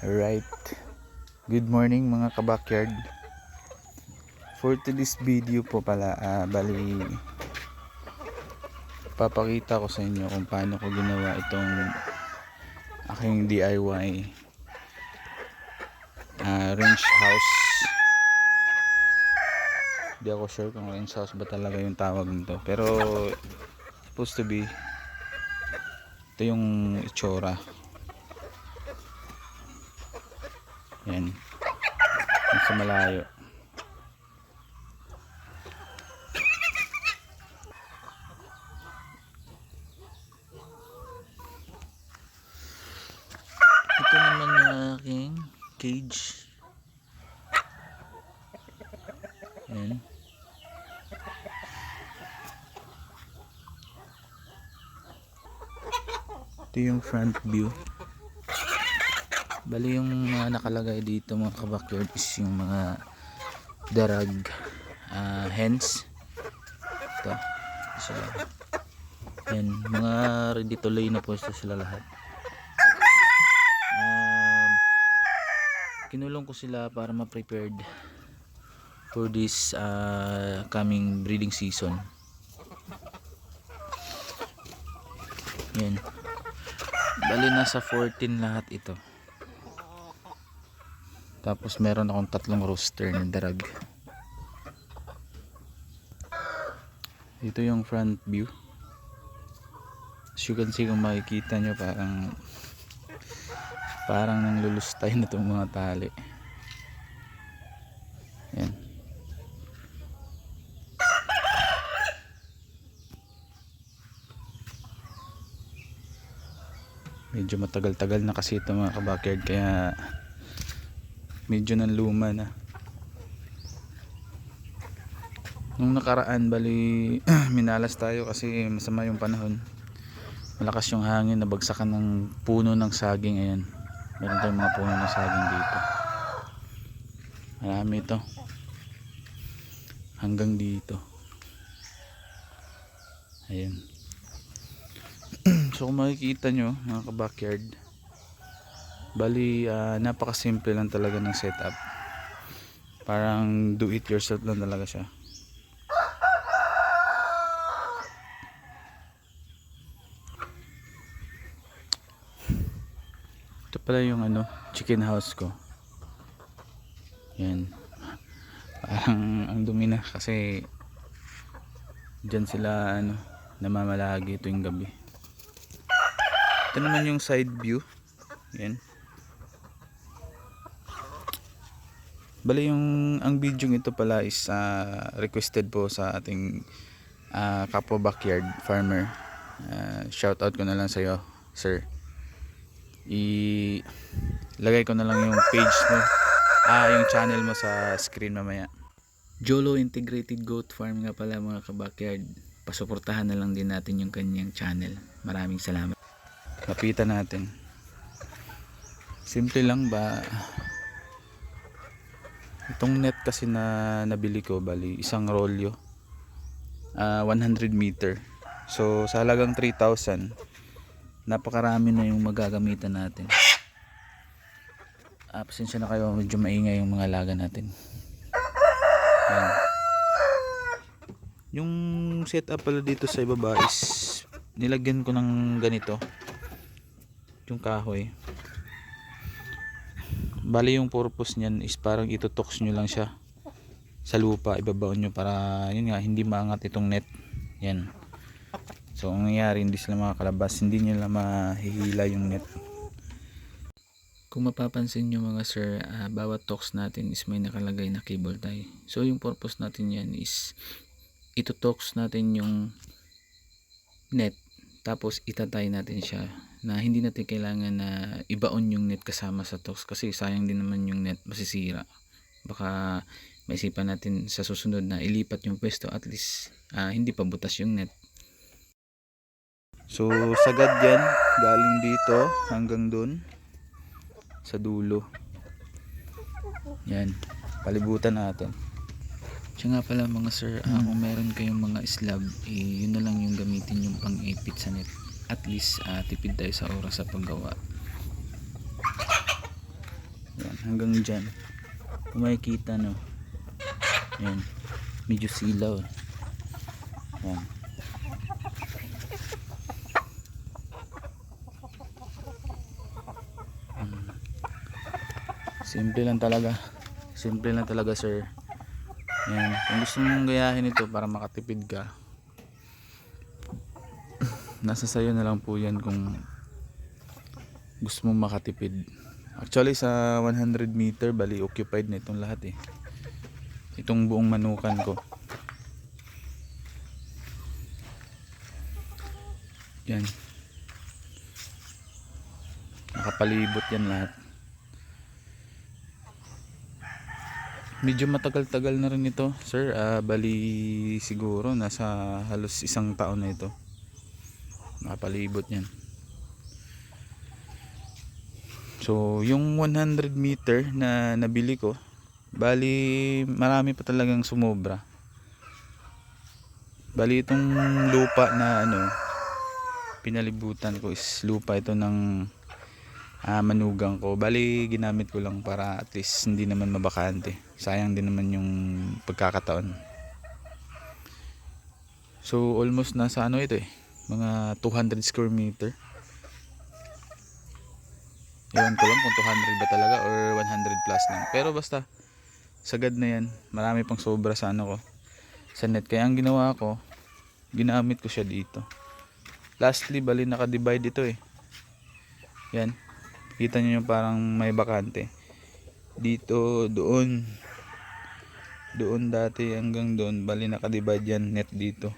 Alright, good morning mga kabakyard. For today's video po pala, bali papakita ko sa inyo kung paano ko ginawa itong aking DIY range house. Hindi ako sure kung range house ba talaga yung tawag nito, pero supposed to be ito yung itsura. Yan, sa malayo. Ito naman yung aking cage. Yan. Ito yung front view. Bali yung nakalagay dito mga kabakyard is yung mga darag hens. Ito sila. Yan, mga ready to lay na pwesto sila lahat. Kinulong ko sila para ma-prepared for this coming breeding season. Yan, bali nasa 14 lahat ito. Tapos meron akong 3 rooster na darag. Ito yung front view. As you can see, kung makikita nyo, parang nanglulustay na itong mga tali. Yan. Medyo matagal-tagal na kasi ito mga kabakyard, kaya medyo nang luma na. Nung nakaraan, bali minalas tayo kasi masama yung panahon. Malakas yung hangin, nabagsakan ng puno ng saging. Ayan, meron tayong mga puno ng saging dito. Marami ito hanggang dito. Ayan. So kung makikita nyo mga kabakyard, bali napakasimple lang talaga ng setup. Parang do it yourself lang talaga siya. Ito pala yung chicken house ko. Yan, parang ang dumi na kasi dyan sila namamalagi tuwing gabi. Ito naman yung side view. Yan. Bali ang video ito pala is requested po sa ating kapwa backyard farmer. Shout out ko na lang sa iyo, sir. Ilagay ko na lang yung page mo, yung channel mo sa screen mamaya. Jolo Integrated Goat Farm nga pala mga kabakyard. Pasuportahan na lang din natin yung kanyang channel. Maraming salamat. Lapitan natin. Simple lang ba? Itong net kasi na nabili ko, bali isang rolyo, 100 meter. So sa halagang 3,000, napakarami na yung magagamitan natin. Pasensya na kayo, medyo maingay yung mga alaga natin. Yan. Yung setup pala dito sa ibaba is nilagyan ko ng ganito, yung kahoy. Bali yung purpose niyan is parang itutox nyo lang siya sa lupa, ibabaon nyo para yun nga, hindi maangat itong net. Yan. So ang nangyayari, hindi sila makakalabas, hindi nyo lang mahihila yung net. Kung mapapansin nyo mga sir, bawat tox natin is may nakalagay na cable tie. So yung purpose natin yan is itutox natin yung net, tapos itatay natin siya, na hindi natin kailangan na ibaon yung net kasama sa tox kasi sayang din naman yung net, masisira. Baka maisipan natin sa susunod na ilipat yung pwesto, at least hindi pa butas yung net. So sagad yan, galing dito hanggang dun sa dulo. Yan, palibutan natin. Siya nga pala mga sir, kung meron kayong mga slab, yun na lang yung gamitin yung pang-ipit sa net. At least tipid tayo sa oras sa paggawa. hanggang dyan. Kung makikita, no, yan, medyo silaw. Yan. Simple lang talaga sir. Yan. Kung gusto mong gayahin ito para makatipid ka, nasa sayo na lang po yan kung gusto mong makatipid. Actually sa 100 meter bali occupied na itong lahat eh, itong buong manukan ko. Yan, nakapalibot yan lahat. Medyo matagal-tagal na rin ito sir, bali siguro nasa halos 1 taon na ito nakapalibot yan. So yung 100 meter na nabili ko, bali marami pa talagang sumobra. Bali itong lupa na ano pinalibutan ko is lupa ito ng manugang ko. Bali ginamit ko lang para at least hindi naman mabakante. Sayang din naman yung pagkakataon. So almost nasa ano ito eh, mga 200 square meter. Ewan ko lang kung 200 ba talaga or 100 plus lang. Pero basta sagad na yan. Marami pang sobra sa ano ko, sa net. Kaya ang ginawa ko, ginamit ko siya dito. Lastly bali naka-divide ito eh. Yan. Kita nyo yung parang may bakante. Dito, doon. Doon dati hanggang doon. Bali naka-divide yan net dito.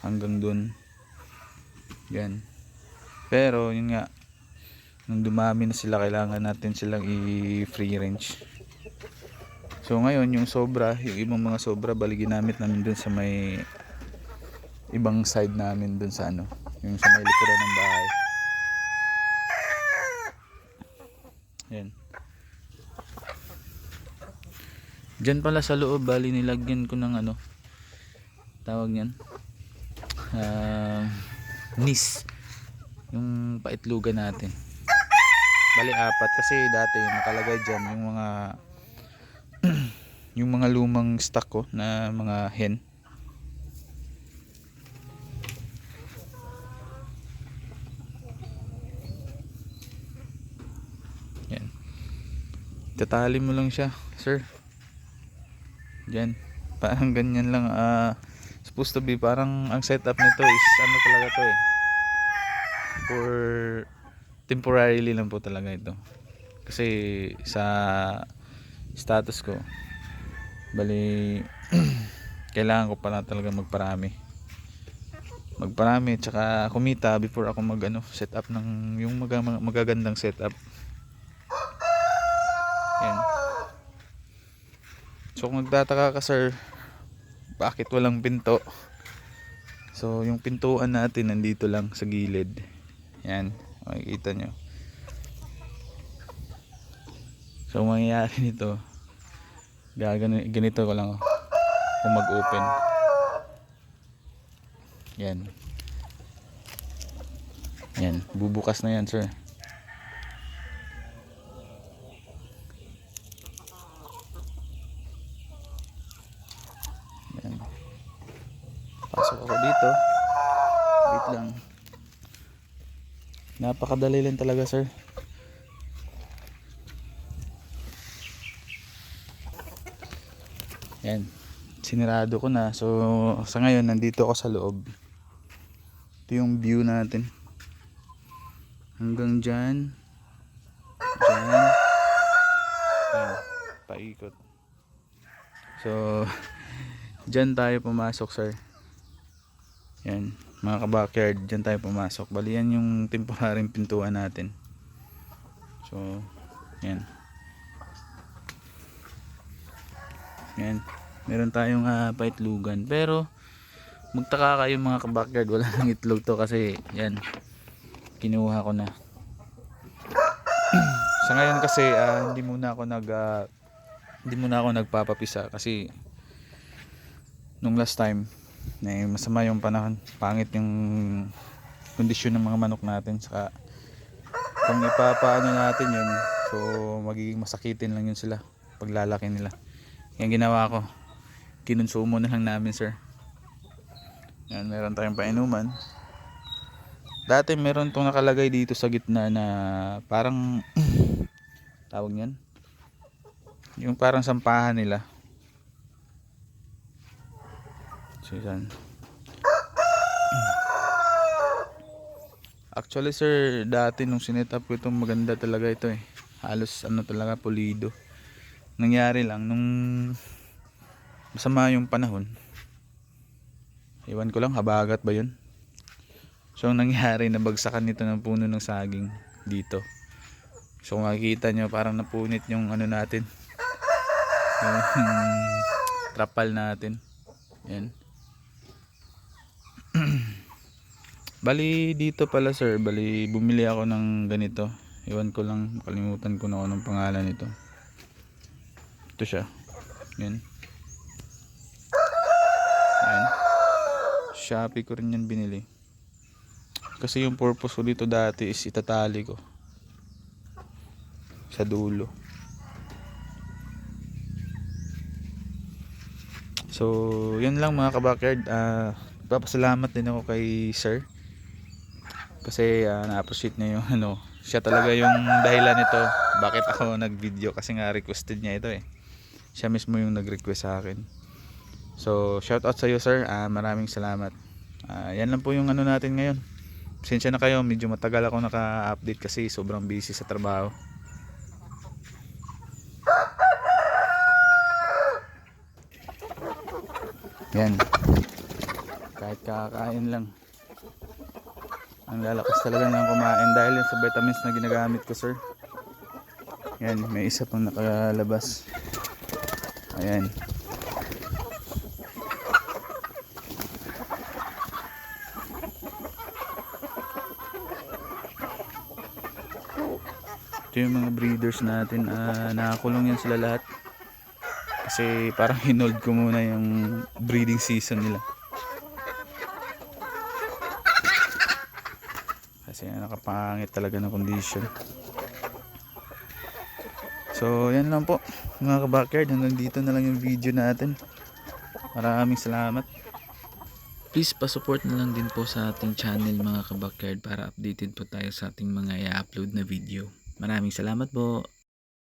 Hanggang doon. Yan. Pero yun nga, nung dumami na sila, kailangan natin silang i-free range. So ngayon yung sobra, yung ibang mga sobra, bali ginamit namin doon sa may ibang side namin doon sa ano, yung sa may likuran ng bahay. Yan. Diyan pala sa loob bali nilagyan ko ng ano, tawag niyan, nis, yung paitlugan natin. Bali 4 kasi dati nakalagay diyan yung mga yung mga lumang stock ko na mga hen. Yan. Tatali mo lang siya, sir. Diyan. Parang ganyan lang. Supposed to be parang ang setup nito is ano talaga to eh. For temporarily lang po talaga ito. Kasi sa status ko, bali kailangan ko pala talaga magparami tsaka kumita before ako mag ano, set up ng yung magagandang setup. Yan. So kung nagtataka ka sir, bakit walang pinto? So yung pintuan natin nandito lang sa gilid. Yan, makikita nyo. So mangyayari nito, ganito ko lang kung mag-open. Yan. Yan, bubukas na yan sir. Yan. Pasok ako dito. Wait lang. Napakadali lang talaga sir. Yan. Sinirado ko na. So sa ngayon nandito ako sa loob. Ito yung view natin. Hanggang dyan. Dyan. Yan. Paikot. So dyan tayo pumasok sir. Yan. Mga ka-backyard, dyan tayo pumasok. Bali yan yung temporaryong pintuan natin. So yan. Yan. Meron tayong paitlugan. Pero magtaka kayo mga ka-backyard, wala nang itlog to kasi yan, kinuha ko na. Sa ngayon kasi hindi muna ako nagpapapisa kasi nung last time masama yung panahon, pangit yung kondisyon ng mga manok natin, saka kung ipapaano natin yun, So magiging masakitin lang yun sila paglalaki nila. Yan ginawa ko, kinonsumo na lang namin sir. Yan, meron tayong painuman. Dati meron tong nakalagay dito sa gitna na parang tawag niyan, yung parang sampahan nila. So yan. Actually sir, dati nung sinetap ko itong maganda talaga ito eh. Halos ano talaga, pulido. Nangyari lang nung masama yung panahon. Iwan ko lang, habagat ba yun? So ang nangyari, nabagsakan nito ng puno ng saging dito. So kung makikita nyo, parang napunit yung ano natin, yung trapal natin. Yan. Bali dito pala sir, bali bumili ako ng ganito. Iwan ko lang, kalimutan ko na kung anong pangalan nito. Ito siya. Yan. Yan. Shopee ko rin yan binili. Kasi yung purpose ko dito dati is itatali ko sa dulo. So yun lang mga kabakyard. Papasalamat din ako kay sir kasi na-appreciate niya yung ano, siya talaga yung dahilan nito bakit ako nag-video, kasi nga requested niya ito eh. Siya mismo yung nag-request sa akin. So shout out sa iyo sir, maraming salamat. Yan lang po yung ano natin ngayon. Pasensya na kayo, medyo matagal ako naka-update kasi sobrang busy sa trabaho. Yan. Kahit kakain lang, ang lalakas talaga ng kumain dahil sa vitamins na ginagamit ko sir. Yan, may isa pang nakalabas. Ayan. Ito yung mga breeders natin, nakakulong yan sila lahat kasi parang hinold ko muna yung breeding season nila kasi nakapangit talaga ng condition. So yan lang po mga kabakyard, hanggang dito na lang yung video natin. Maraming salamat. Please pa-support na lang din po sa ating channel mga kabakyard para updated po tayo sa ating mga i-upload na video. Maraming salamat po.